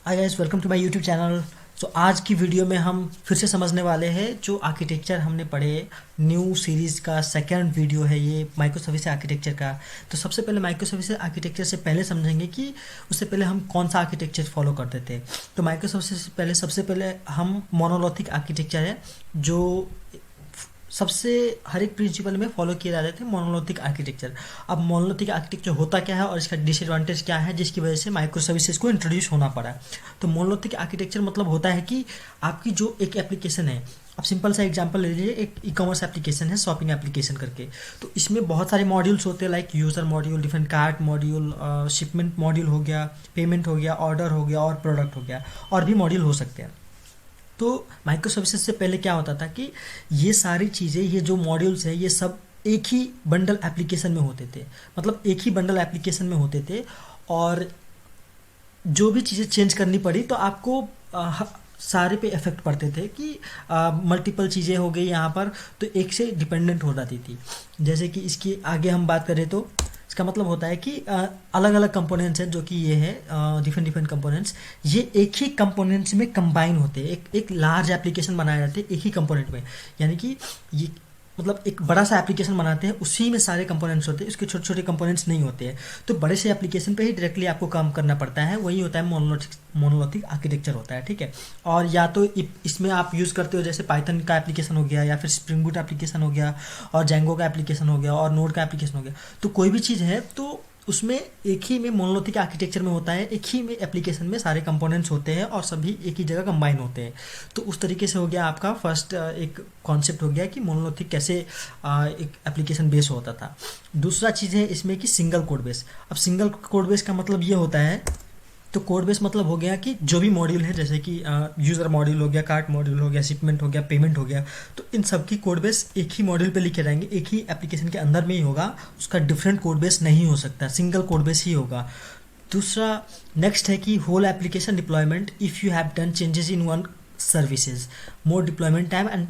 Hi guys, welcome to my YouTube channel. So आज की video में हम फिर से समझने वाले हैं जो आर्किटेक्चर हमने पढ़े। न्यू सीरीज़ का सेकंड वीडियो है ये माइक्रो सर्विस आर्किटेक्चर का। तो सबसे पहले माइक्रो सर्विस आर्किटेक्चर से पहले समझेंगे कि उससे पहले हम कौन सा आर्किटेक्चर फॉलो करते थे। तो माइक्रो सर्विस से पहले सबसे पहले हम मोनोलिथिक आर्किटेक्चर है जो सबसे हर एक प्रिंसिपल में फॉलो किए जाते थे मोनोलिथिक आर्किटेक्चर। अब मोनोलिथिक आर्किटेक्चर होता क्या है और इसका डिसएडवांटेज क्या है जिसकी वजह से माइक्रो सर्विसेज को इंट्रोड्यूस होना पड़ा। तो मोनोलिथिक आर्किटेक्चर मतलब होता है कि आपकी जो एक एप्लीकेशन है, अब सिंपल सा एग्जांपल ले लीजिए, एक ई कॉमर्स एप्लीकेशन है, शॉपिंग एप्लीकेशन करके। तो इसमें बहुत सारे मॉड्यूल्स होते हैं, like user module, different cart module, shipment module हो गया, पेमेंट हो गया, ऑर्डर हो गया और प्रोडक्ट हो गया, और भी मॉड्यूल हो सकते हैं। तो माइक्रो सर्विसेज से पहले क्या होता था कि ये सारी चीज़ें, ये जो मॉड्यूल्स हैं, ये सब एक ही बंडल एप्लीकेशन में होते थे। मतलब एक ही बंडल एप्लीकेशन में होते थे, और जो भी चीज़ें चेंज करनी पड़ी तो आपको सारे पे इफेक्ट पड़ते थे कि मल्टीपल चीज़ें हो गई यहाँ पर, तो एक से डिपेंडेंट हो जाती थी। जैसे कि इसकी आगे हम बात करें तो इसका मतलब होता है कि अलग अलग कंपोनेंट्स हैं, जो कि ये है डिफरेंट डिफरेंट कंपोनेंट्स, ये एक ही कंपोनेंट्स में कंबाइन होते हैं, एक लार्ज एप्लीकेशन बनाए जाते हैं एक ही कंपोनेंट में। यानी कि ये मतलब एक बड़ा सा एप्लीकेशन बनाते हैं, उसी में सारे कंपोनेंट्स होते हैं, उसके छोटे छोटे कंपोनेंट्स नहीं होते हैं। तो बड़े से एप्लीकेशन पे ही डायरेक्टली आपको काम करना पड़ता है, वही होता है मोनोलिथिक आर्किटेक्चर होता है, ठीक है। और या तो इसमें आप यूज़ करते हो जैसे पाइथन का एप्लीकेशन हो गया, या फिर स्प्रिंग बूट एप्लीकेशन हो गया, और जेंगो का एप्लीकेशन हो गया, और नोड का एप्लीकेशन हो गया। तो कोई भी चीज़ है तो उसमें एक ही में मोनोलिथिक आर्किटेक्चर में होता है, एक ही में एप्लीकेशन में सारे कंपोनेंट्स होते हैं और सभी एक ही जगह कंबाइन होते हैं। तो उस तरीके से हो गया आपका फर्स्ट एक कॉन्सेप्ट हो गया कि मोनोलिथिक कैसे एक एप्लीकेशन बेस होता था। दूसरा चीज़ है इसमें कि सिंगल कोड बेस। अब सिंगल कोड बेस का मतलब ये होता है, तो कोड बेस मतलब हो गया कि जो भी मॉड्यूल है, जैसे कि यूज़र मॉड्यूल हो गया, कार्ट मॉड्यूल हो गया, शिपमेंट हो गया, पेमेंट हो गया, तो इन सब की कोड बेस एक ही मॉड्यूल पे लिखे जाएंगे, एक ही एप्लीकेशन के अंदर में ही होगा। उसका डिफरेंट कोड बेस नहीं हो सकता, सिंगल कोड बेस ही होगा। दूसरा नेक्स्ट है कि whole application deployment if you have done changes in one services, more deployment time and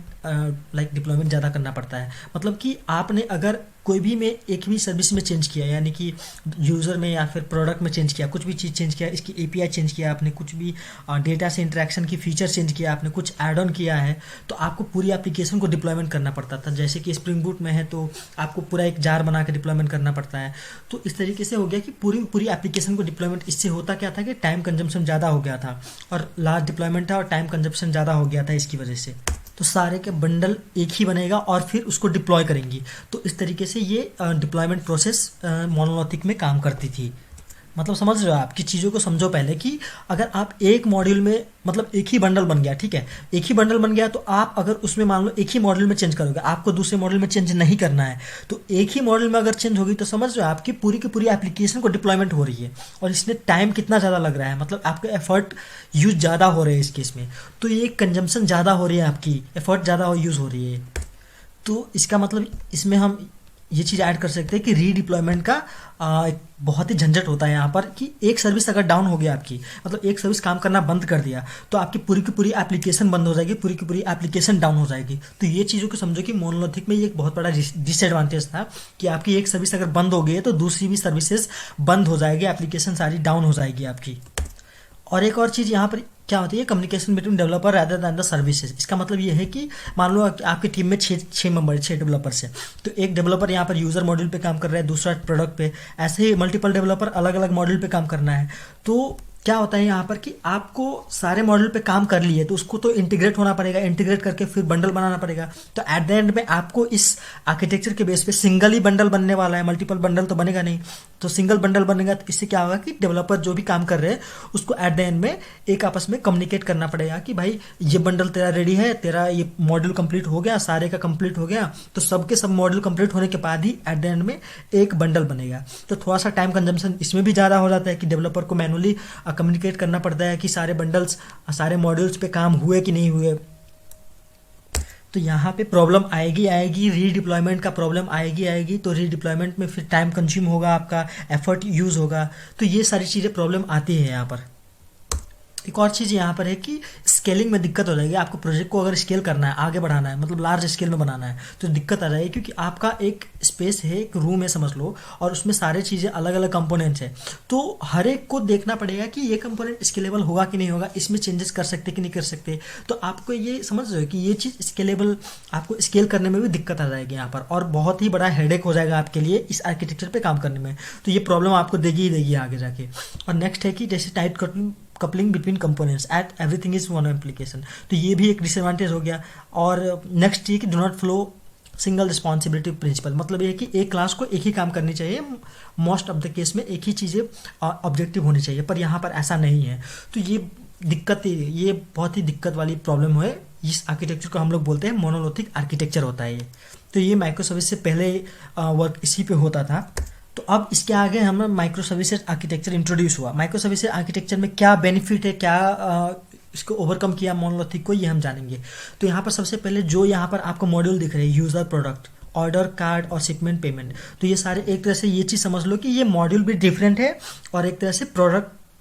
like deployment ज़्यादा करना पड़ता है। मतलब कि आपने अगर कोई भी में एक भी सर्विस में चेंज किया, यानी कि यूज़र में या फिर प्रोडक्ट में चेंज किया, कुछ भी चीज़ चेंज किया, इसकी एपीआई चेंज किया आपने, कुछ भी डेटा से इंटरेक्शन की फीचर चेंज किया आपने, कुछ ऐड ऑन किया है, तो आपको पूरी एप्लीकेशन को डिप्लॉयमेंट करना पड़ता था। जैसे कि स्प्रिंग बूट में है तो आपको पूरा एक जार बना के डिप्लॉयमेंट करना पड़ता है। तो इस तरीके से हो गया कि पूरी पूरी एप्लीकेशन को डिप्लॉयमेंट, इससे होता क्या था कि टाइम कंजम्पशन ज़्यादा हो गया था, और लार्ज डिप्लॉयमेंट था और टाइम कंजम्पशन ज़्यादा हो गया था इसकी वजह से। तो सारे के बंडल एक ही बनेगा और फिर उसको डिप्लॉय करेंगी। तो इस तरीके से ये डिप्लॉयमेंट प्रोसेस मोनोलिथिक में काम करती थी। मतलब समझ रहे हो, आपकी चीज़ों को समझो पहले कि अगर आप एक मॉड्यूल में, मतलब एक ही बंडल बन गया, ठीक है, एक ही बंडल बन गया, तो आप अगर उसमें मान लो एक ही मॉड्यूल में चेंज करोगे, आपको दूसरे मॉड्यूल में चेंज नहीं करना है, तो एक ही मॉड्यूल में अगर चेंज होगी तो समझ रहे हो आपकी पूरी की पूरी एप्लीकेशन को डिप्लॉयमेंट हो रही है, और इसमें टाइम कितना ज़्यादा लग रहा है, मतलब आपके एफर्ट यूज ज़्यादा हो रहे हैं इस केस में। तो ये कंजम्पशन ज़्यादा हो रही है, आपकी एफर्ट ज़्यादा यूज़ हो रही है। तो इसका मतलब इसमें हम ये चीज़ ऐड कर सकते हैं कि रीडिप्लॉयमेंट का एक बहुत ही झंझट होता है यहाँ पर, कि एक सर्विस अगर डाउन हो गया आपकी, मतलब एक सर्विस काम करना बंद कर दिया, तो आपकी पूरी की पूरी एप्लीकेशन बंद हो जाएगी, पूरी की पूरी एप्लीकेशन डाउन हो जाएगी। तो ये चीज़ों को समझो कि मोनोलिथिक में ये एक बहुत बड़ा डिसएडवांटेज था कि आपकी एक सर्विस अगर बंद हो गई है तो दूसरी भी सर्विसेज बंद हो जाएगी, एप्लीकेशन सारी डाउन हो जाएगी आपकी। और एक और चीज़ यहाँ पर क्या होती है, communication between developer rather than the services. इसका मतलब ये है कि मान लो आपकी टीम में छः मेंबर, 6 डेवलपर्स हैं, तो एक डेवलपर यहाँ पर यूज़र मॉड्यूल पे काम कर रहा है, दूसरा प्रोडक्ट पे, ऐसे ही मल्टीपल डेवलपर अलग अलग मॉड्यूल पे काम करना है। तो क्या होता है यहाँ पर कि आपको सारे मॉड्यूल पे काम कर लिए तो उसको तो इंटीग्रेट होना पड़ेगा, इंटीग्रेट करके फिर बंडल बनाना पड़ेगा। तो एट द एंड में आपको इस आर्किटेक्चर के बेस पे सिंगल ही बंडल बनने वाला है, मल्टीपल बंडल तो बनेगा नहीं। तो सिंगल बंडल बनेगा तो इससे क्या होगा कि डेवलपर जो भी काम कर रहे हैं उसको एट द एंड में एक आपस में कम्युनिकेट करना पड़ेगा कि भाई ये बंडल तेरा रेडी है, तेरा ये मॉड्यूल कंप्लीट हो गया, सारे का कंप्लीट हो गया, तो सबके सब मॉड्यूल कंप्लीट होने के बाद ही एट द एंड में एक बंडल बनेगा। तो थोड़ा सा टाइम कंजम्पशन इसमें भी ज़्यादा हो जाता है कि डेवलपर को मैनुअली कम्युनिकेट करना पड़ता है कि सारे बंडल्स, सारे मॉड्यूल्स पे काम हुए कि नहीं हुए। तो यहाँ पे प्रॉब्लम आएगी आएगी, रीडिप्लॉयमेंट का प्रॉब्लम आएगी आएगी। तो रीडिप्लॉयमेंट में फिर टाइम कंज्यूम होगा, आपका एफर्ट यूज़ होगा, तो ये सारी चीज़ें प्रॉब्लम आती है यहाँ पर। एक और चीज़ यहाँ पर है कि स्केलिंग में दिक्कत हो जाएगी। आपको प्रोजेक्ट को अगर स्केल करना है, आगे बढ़ाना है, मतलब लार्ज स्केल में बनाना है, तो दिक्कत आ जाएगी, क्योंकि आपका एक स्पेस है, एक रूम है समझ लो, और उसमें सारे चीज़ें अलग अलग कंपोनेंट्स हैं। तो हर एक को देखना पड़ेगा कि ये कंपोनेंट स्केलेबल होगा कि नहीं होगा, इसमें चेंजेस कर सकते कि नहीं कर सकते। तो आपको ये समझ रहे हो कि ये चीज़ स्केलेबल, आपको स्केल करने में भी दिक्कत आ जाएगी यहाँ पर, और बहुत ही बड़ा हेडेक हो जाएगा आपके लिए इस आर्किटेक्चर पे काम करने में। तो ये प्रॉब्लम आपको देगी ही देगी आगे जाके। और नेक्स्ट है कि जैसे tight coupling between components at everything is one application, तो ये भी एक डिसएडवांटेज हो गया। और नेक्स्ट ये कि do not flow single responsibility principle, मतलब ये है कि एक क्लास को एक ही काम करनी चाहिए, मोस्ट ऑफ द केस में एक ही चीज़ें ऑब्जेक्टिव होनी चाहिए, पर यहाँ पर ऐसा नहीं है। तो ये बहुत ही दिक्कत वाली प्रॉब्लम है। इस आर्किटेक्चर को हम लोग बोलते हैं मोनोलिथिक आर्किटेक्चर होता है ये। तो ये माइक्रो सर्विस से पहले वर्क इसी पे होता था। तो अब इसके आगे हम माइक्रो सर्विसेज आर्किटेक्चर इंट्रोड्यूस हुआ। माइक्रो सर्विसेज आर्किटेक्चर में क्या बेनिफिट है, क्या इसको ओवरकम किया मोनोलिथिक को, ये हम जानेंगे। तो यहाँ पर सबसे पहले जो यहाँ पर आपको मॉड्यूल दिख रहे हैं, यूज़र, प्रोडक्ट, ऑर्डर, कार्ड और शिपमेंट, पेमेंट, तो ये सारे एक तरह से ये चीज़ समझ लो कि ये मॉड्यूल भी डिफरेंट है और एक तरह से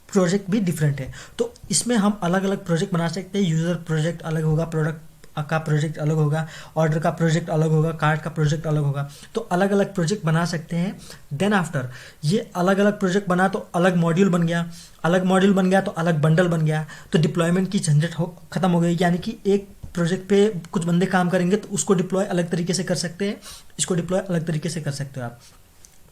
प्रोजेक्ट भी डिफरेंट है। तो इसमें हम अलग अलग प्रोजेक्ट बना सकते हैं। यूज़र प्रोजेक्ट अलग होगा, प्रोडक्ट का प्रोजेक्ट अलग होगा, ऑर्डर का प्रोजेक्ट अलग होगा, कार्ड का प्रोजेक्ट अलग होगा। तो अलग अलग प्रोजेक्ट बना सकते हैं। देन आफ्टर ये अलग अलग प्रोजेक्ट बना तो अलग मॉड्यूल बन गया, अलग मॉड्यूल बन गया तो अलग बंडल बन गया। तो डिप्लॉयमेंट की झंझट खत्म हो गई, यानी कि एक प्रोजेक्ट पे कुछ बंदे काम करेंगे तो उसको डिप्लॉय अलग तरीके से कर सकते हैं, इसको डिप्लॉय अलग तरीके से कर सकते हो आप।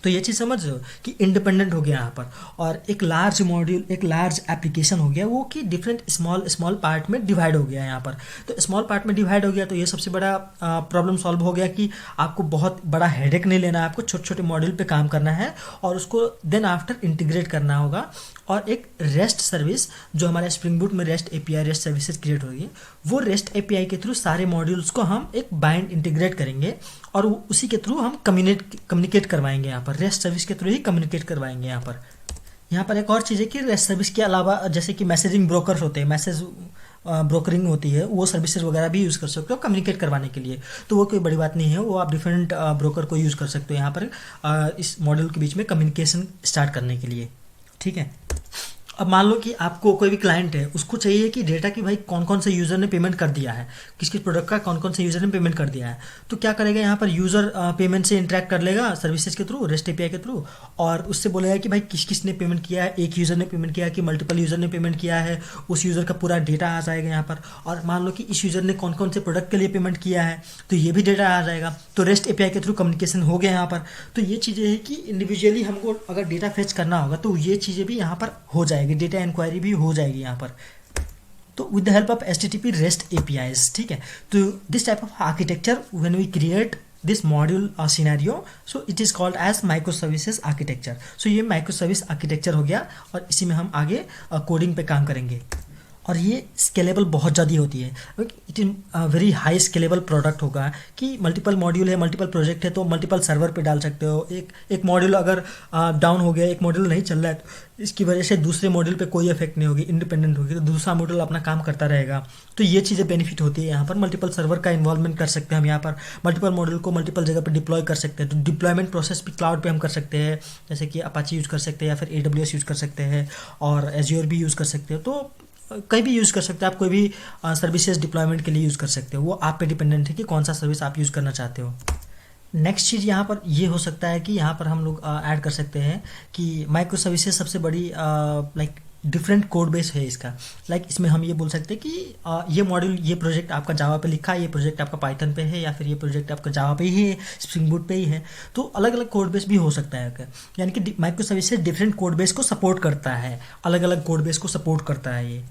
तो ये चीज़ समझ रहे हो कि इंडिपेंडेंट हो गया यहाँ पर। और एक लार्ज मॉड्यूल, एक लार्ज एप्लीकेशन हो गया वो कि डिफरेंट स्मॉल स्मॉल पार्ट में डिवाइड हो गया यहाँ पर। तो स्मॉल पार्ट में डिवाइड हो गया तो ये सबसे बड़ा प्रॉब्लम सॉल्व हो गया कि आपको बहुत बड़ा हेडेक नहीं लेना है, आपको छोटे छोटे मॉड्यूल पे काम करना है और उसको देन आफ्टर इंटीग्रेट करना होगा। और एक रेस्ट सर्विस जो हमारे स्प्रिंग बूट में rest API, rest services create होगी, वो रेस्ट एपीआई के थ्रू सारे मॉड्यूल्स को हम एक बाइंड इंटीग्रेट करेंगे और उसी के थ्रू हम कम्युनिकेट करवाएंगे। यहाँ पर रेस्ट सर्विस के थ्रू ही कम्युनिकेट करवाएंगे। यहाँ पर एक और चीज़ है कि रेस्ट सर्विस के अलावा जैसे कि मैसेजिंग ब्रोकर्स होते हैं, मैसेज ब्रोकरिंग होती है, वो सर्विसेज वगैरह भी यूज़ कर सकते हो कम्युनिकेट करवाने के लिए। तो वो कोई बड़ी बात नहीं है, वो आप डिफरेंट ब्रोकर को यूज़ कर सकते हो यहाँ पर इस मॉड्यूल के बीच में कम्युनिकेशन स्टार्ट करने के लिए। ठीक है। अब मान लो कि आपको कोई भी क्लाइंट है, उसको चाहिए कि डेटा कि भाई कौन कौन से यूज़र ने पेमेंट कर दिया है, किस किस प्रोडक्ट का कौन कौन से यूज़र ने पेमेंट कर दिया है। तो क्या करेगा यहाँ पर, यूज़र पेमेंट से इंटरेक्ट कर लेगा सर्विसेज के थ्रू, रेस्ट एपीआई के थ्रू, और उससे बोलेगा कि भाई किस किस ने पेमेंट किया है, एक यूज़र ने पेमेंट किया है कि मल्टीपल यूज़र ने पेमेंट किया है, उस यूज़र का पूरा डेटा आ जाएगा यहाँ पर। और मान लो कि इस यूज़र ने कौन कौन से प्रोडक्ट के लिए पेमेंट किया है, तो ये भी डेटा आ जाएगा। तो रेस्ट एपीआई के थ्रू कम्युनिकेशन हो गया यहाँ पर। तो ये चीज़ें हैं कि इंडिविजुअली हमको अगर डेटा फेच करना होगा तो ये चीज़ें भी यहाँ पर हो जाएगी, डेटा इंक्वायरी भी हो जाएगी यहाँ पर। तो with the help of HTTP REST APIs, ठीक है। तो this type of architecture when we create this module scenario, so it is called as micro services architecture. So ये माइक्रो सर्विस आर्किटेक्चर हो गया और इसी में हम आगे कोडिंग पे काम करेंगे। और ये स्केलेबल बहुत ज़्यादा होती है, it is very high scalable product होगा कि मल्टीपल मॉड्यूल है, मल्टीपल प्रोजेक्ट है, तो मल्टीपल सर्वर पे डाल सकते हो। एक मॉड्यूल अगर डाउन हो गया, एक मॉड्यूल नहीं चल रहा है, तो इसकी वजह से दूसरे मॉड्यूल पे कोई इफेक्ट नहीं होगी, इंडिपेंडेंट होगी, तो दूसरा मॉड्यूल अपना काम करता रहेगा। तो ये चीज़ें बेनिफिट होती है यहाँ पर। मल्टीपल सर्वर का इन्वॉल्वमेंट कर सकते हैं हम यहाँ पर, मल्टीपल मॉड्यूल को मल्टीपल जगह पर डिप्लॉय कर सकते हैं। तो डिप्लॉयमेंट प्रोसेस भी क्लाउड पे हम कर सकते हैं, जैसे कि अपाची यूज़ कर सकते हैं या फिर AWS यूज़ कर सकते हैं और एज्योर भी यूज़ कर सकते हो। तो कहीं भी यूज़ कर सकते हैं आप, कोई भी सर्विसेज डिप्लॉयमेंट के लिए यूज़ कर सकते हो। वो आप पे डिपेंडेंट है कि कौन सा सर्विस आप यूज़ करना चाहते हो। नेक्स्ट चीज़ यहाँ पर ये हो सकता है कि यहाँ पर हम लोग ऐड कर सकते हैं कि माइक्रो सर्विसेज सबसे बड़ी लाइक डिफरेंट कोड बेस है इसका। लाइक इसमें हम ये बोल सकते हैं कि ये मॉड्यूल, ये प्रोजेक्ट आपका जावा पे लिखा है, ये प्रोजेक्ट आपका पाइथन पे है, या फिर ये प्रोजेक्ट आपका जावा पे ही है, स्प्रिंग बूट पे ही है। तो अलग अलग कोड बेस भी हो सकता है, यानी कि micro services different code base को सपोर्ट करता है, अलग अलग कोड बेस को सपोर्ट करता है ये।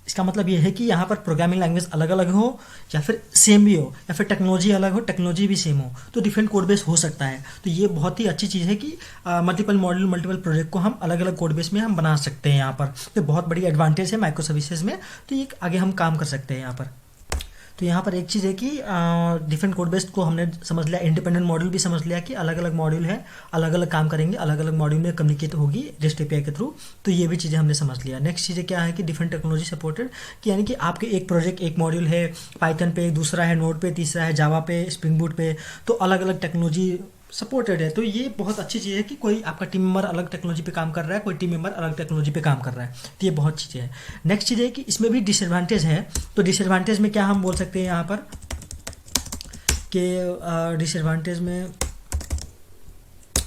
इसका मतलब ये है कि यहाँ पर प्रोग्रामिंग लैंग्वेज अलग अलग हो या फिर सेम भी हो, या फिर टेक्नोलॉजी अलग हो, टेक्नोलॉजी भी सेम हो, तो डिफरेंट कोड बेस हो सकता है। तो ये बहुत ही अच्छी चीज़ है कि मल्टीपल मॉड्यूल, मल्टीपल प्रोजेक्ट को हम अलग अलग कोड बेस में हम बना सकते हैं यहाँ पर। तो बहुत बड़ी एडवांटेज है माइक्रो सर्विसेज में। तो ये आगे हम काम कर सकते हैं यहाँ पर। तो यहाँ पर एक चीज़ है कि डिफरेंट कोड बेस को हमने समझ लिया, इंडिपेंडेंट मॉड्यूल भी समझ लिया कि अलग अलग मॉड्यूल है, अलग अलग काम करेंगे, अलग अलग मॉड्यूल में कम्युनिकेट होगी रेस्ट एपीआई के थ्रू। तो ये भी चीज़ें हमने समझ लिया। नेक्स्ट चीज़ें क्या है कि डिफरेंट टेक्नोलॉजी सपोर्टेड, कि यानी कि आपके एक प्रोजेक्ट, एक मॉड्यूल है पाइथन पे, दूसरा है नोड पे, तीसरा है जावा पे, स्प्रिंग बूट पे, तो अलग अलग टेक्नोलॉजी सपोर्टेड है। तो ये बहुत अच्छी चीज़ है कि कोई आपका टीम मेंबर अलग टेक्नोलॉजी पे काम कर रहा है, कोई टीम मेंबर अलग टेक्नोलॉजी पे काम कर रहा है, तो ये बहुत चीज़ें हैं। नेक्स्ट चीज़ है कि इसमें भी डिसएडवांटेज है। तो डिसएडवांटेज में क्या हम बोल सकते हैं यहाँ पर कि डिसएडवांटेज में,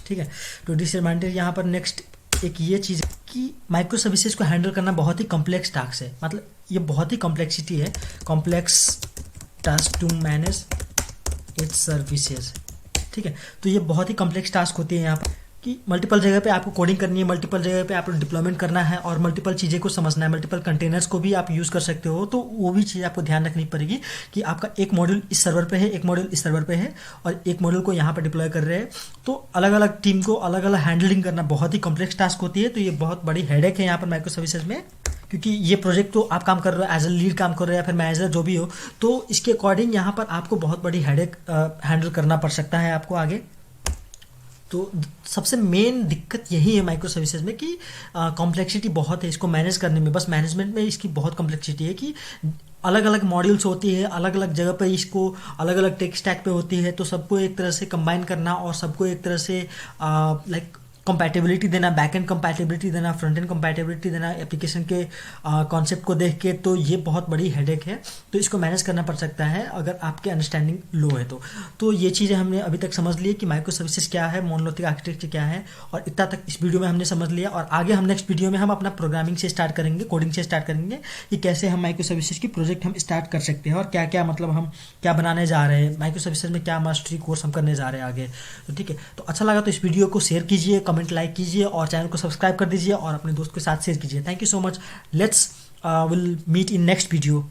ठीक है, तो डिसएडवांटेज यहाँ पर नेक्स्ट एक ये चीज़ है कि माइक्रो सर्विसेज को हैंडल करना बहुत ही कॉम्प्लेक्स टास्क है। मतलब ये बहुत ही कॉम्प्लेक्सिटी है, complex task to manage its services, ठीक है। तो ये बहुत ही कॉम्प्लेक्स टास्क होती है यहाँ पर कि मल्टीपल जगह पे आपको कोडिंग करनी है, मल्टीपल जगह पे आपको डिप्लॉयमेंट करना है और मल्टीपल चीज़ें को समझना है, मल्टीपल कंटेनर्स को भी आप यूज़ कर सकते हो। तो वो भी चीज़ आपको ध्यान रखनी पड़ेगी कि आपका एक मॉड्यूल इस सर्वर पे है, एक मॉड्यूल इस सर्वर पे है और एक मॉड्यूल को यहाँ पर डिप्लॉय कर रहे हैं। तो अलग अलग टीम को अलग अलग हैंडलिंग करना बहुत ही कॉम्प्लेक्स टास्क होती है। तो ये बहुत बड़ी हेडेक है यहाँ पर माइक्रो सर्विसेज में, क्योंकि ये प्रोजेक्ट तो आप काम कर रहे हो एज ए लीड काम कर रहे हो या फिर मैनेजर जो भी हो, तो इसके अकॉर्डिंग यहाँ पर आपको बहुत बड़ी हेडेक हैंडल करना पड़ सकता है आपको आगे। तो सबसे मेन दिक्कत यही है माइक्रो सर्विसेज में कि कॉम्प्लेक्सिटी बहुत है इसको मैनेज करने में। बस मैनेजमेंट में इसकी बहुत कॉम्प्लेक्सिटी है कि अलग अलग मॉड्यूल्स होती है, अलग अलग जगह पर इसको अलग अलग टेक स्टैक पे होती है, तो सबको एक तरह से कंबाइन करना और सबको एक तरह से लाइक कंपैटिबिलिटी देना, बैक एंड कंपैटिबिलिटी देना, फ्रंट एंड कंपैटिबिलिटी देना एप्लीकेशन के कॉन्सेप्ट को देख के, तो ये बहुत बड़ी हेडेक है। तो इसको मैनेज करना पड़ सकता है अगर आपकी अंडरस्टैंडिंग लो है तो ये चीज़ें हमने अभी तक समझ ली कि माइक्रो सर्विसेज क्या है, मोनोलिथिक आर्किटेक्चर क्या है, और इतना तक इस वीडियो में हमने समझ लिया। और आगे हम नेक्स्ट वीडियो में हम अपना प्रोग्रामिंग से स्टार्ट करेंगे, कोडिंग से स्टार्ट करेंगे कि कैसे हम माइक्रो सर्विसेज की प्रोजेक्ट हम स्टार्ट कर सकते हैं और क्या क्या मतलब हम क्या बनाने जा रहे हैं, माइक्रो सर्विसेज में क्या मास्टरी कोर्स हम करने जा रहे हैं आगे। तो ठीक है, तो अच्छा लगा तो इस वीडियो को शेयर कीजिए, कमेंट लाइक कीजिए और चैनल को सब्सक्राइब कर दीजिए और अपने दोस्त के साथ शेयर कीजिए। Thank you so much. Let's will meet in next video.